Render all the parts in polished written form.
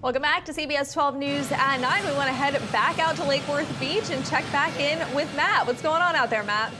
Welcome back to CBS 12 News at 9. We want to head back out to Lake Worth Beach and check back in with Matt. What's going on out there, Matt?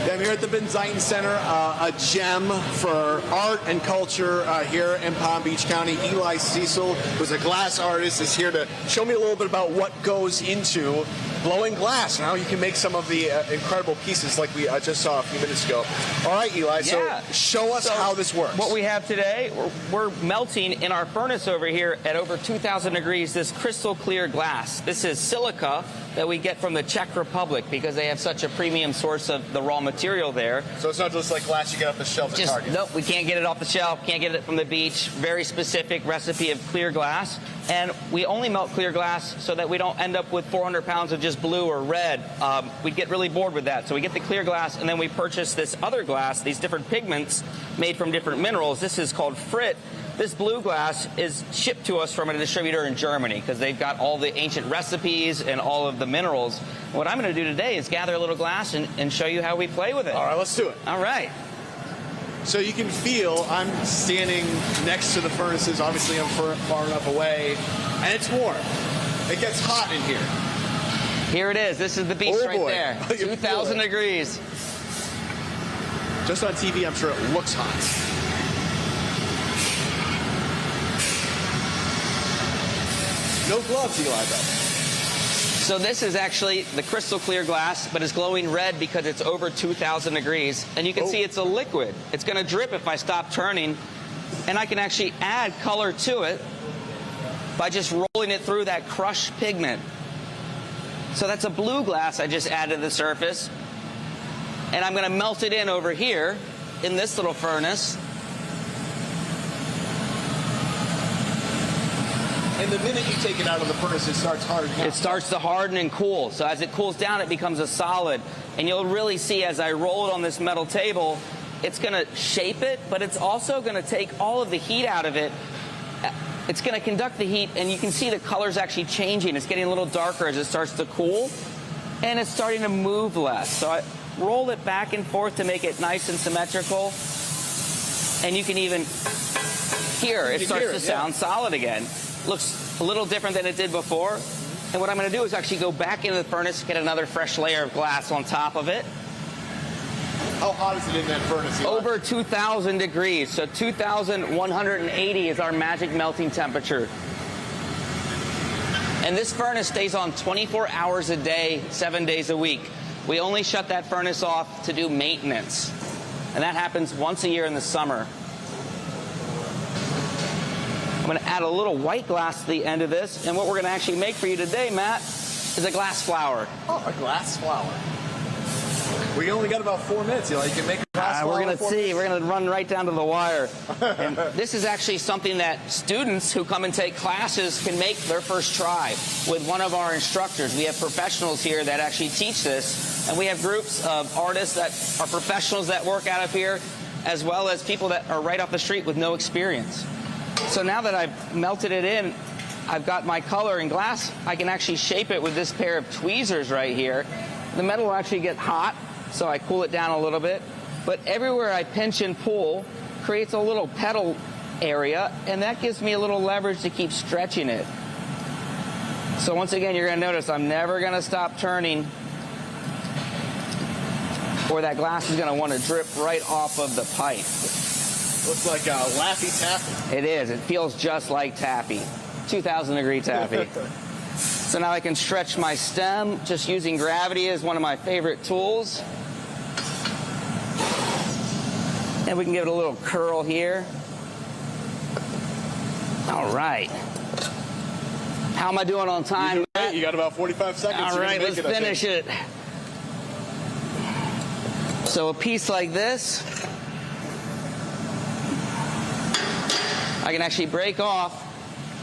Yeah, I'm here at the Benzaiten Center, a gem for art and culture here in Palm Beach County. Eli Cecil, who's a glass artist, is here to show me a little bit about what goes into blowing glass and how you can make some of the incredible pieces like we just saw a few minutes ago. All right, Eli, so show us how this works. What we have today, we're melting in our furnace over here at over 2,000 degrees this crystal clear glass. This is silica that we get from the Czech Republic because they have such a premium source of the raw material there. So it's not just like glass you get off the shelf at Target? Nope, we can't get it off the shelf, can't get it from the beach. Very specific recipe of clear glass. And we only melt clear glass so that we don't end up with 400 pounds of just blue or red. We'd get really bored with that. So we get the clear glass, and then we purchase this other glass, these different pigments made from different minerals. This is called frit. This blue glass is shipped to us from a distributor in Germany because they've got all the ancient recipes and all of the minerals. What I'm going to do today is gather a little glass and show you how we play with it. All right, let's do it. All right. So you can feel I'm standing next to the furnaces. Obviously, I'm far enough away, and it's warm. It gets hot in here. Here it is. This is the beach right there. 2,000 degrees. Just on TV, I'm sure it looks hot. No gloves, Eli, though. So this is actually the crystal clear glass, but it's glowing red because it's over 2,000 degrees. And you can see it's a liquid. It's going to drip if I stop turning. And I can actually add color to it by just rolling it through that crushed pigment. So that's a blue glass I just added to the surface. And I'm going to melt it in over here in this little furnace. And the minute you take it out of the furnace, it starts hardening up. It starts to harden and cool. So as it cools down, it becomes a solid. And you'll really see as I roll it on this metal table, it's going to shape it, but it's also going to take all of the heat out of it. It's going to conduct the heat, and you can see the color's actually changing. It's getting a little darker as it starts to cool, and it's starting to move less. So I roll it back and forth to make it nice and symmetrical. And you can even hear it starts to sound solid again. Looks a little different than it did before. And what I'm going to do is actually go back into the furnace, get another fresh layer of glass on top of it. How hot is it in that furnace? Eli? Over 2,000 degrees. So 2,180 is our magic melting temperature. And this furnace stays on 24 hours a day, 7 days a week. We only shut that furnace off to do maintenance. And that happens once a year in the summer. I'm going to add a little white glass to the end of this. And what we're going to actually make for you today, Matt, is a glass flower. Oh, a glass flower. We only got about 4 minutes. You can make a glass flower. We're going to see. We're going to run right down to the wire. And this is actually something that students who come and take classes can make their first try with one of our instructors. We have professionals here that actually teach this. And we have groups of artists that are professionals that work out of here, as well as people that are right off the street with no experience. So now that I've melted it in, I've got my color in glass. I can actually shape it with this pair of tweezers right here. The metal will actually get hot, so I cool it down a little bit. But everywhere I pinch and pull creates a little pedal area, and that gives me a little leverage to keep stretching it. So once again, you're going to notice I'm never going to stop turning, or that glass is going to want to drip right off of the pipe. Looks like Laffy Taffy. It is. It feels just like taffy. 2,000 degree taffy. So now I can stretch my stem. Just using gravity is one of my favorite tools. And we can give it a little curl here. All right. How am I doing on time? You got about 45 seconds. All right, let's finish it. So a piece like this, I can actually break off,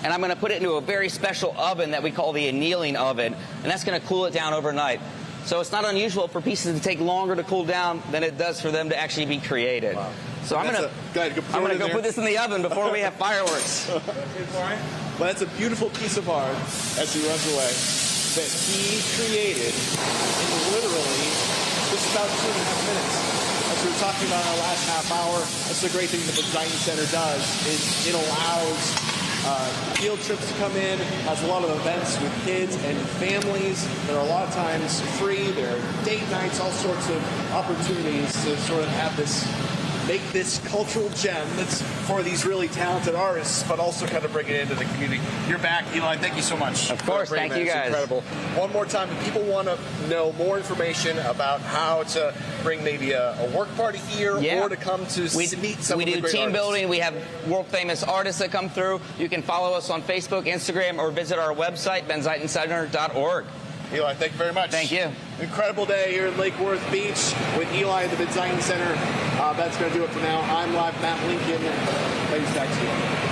and I'm going to put it into a very special oven that we call the annealing oven, and that's going to cool it down overnight. So it's not unusual for pieces to take longer to cool down than it does for them to actually be created. Wow. So I'm going to go put this in the oven before we have fireworks. Well, that's a beautiful piece of art as he runs away that he created in literally just about 2.5 minutes. That's we were talking about in our last half hour, that's the great thing the Benzaiten Center does, is it allows field trips to come in, has a lot of events with kids and families that are a lot of times free. There are date nights, all sorts of opportunities to sort of have this, make this cultural gem that's for these really talented artists, but also kind of bring it into the community. You're back, Eli. Thank you so much. Of course. Thank you, guys. It's incredible. One more time, if people want to know more information about how to bring maybe a work party here or to come to meet some of the great artists. We do team building. We have world-famous artists that come through. You can follow us on Facebook, Instagram, or visit our website, benzaitencenter.org. Eli, thank you very much. Thank you. Incredible day here in Lake Worth Beach with Eli at the Benzaiten Center. That's going to do it for now. I'm live, Matt Lincoln. Ladies, back to you.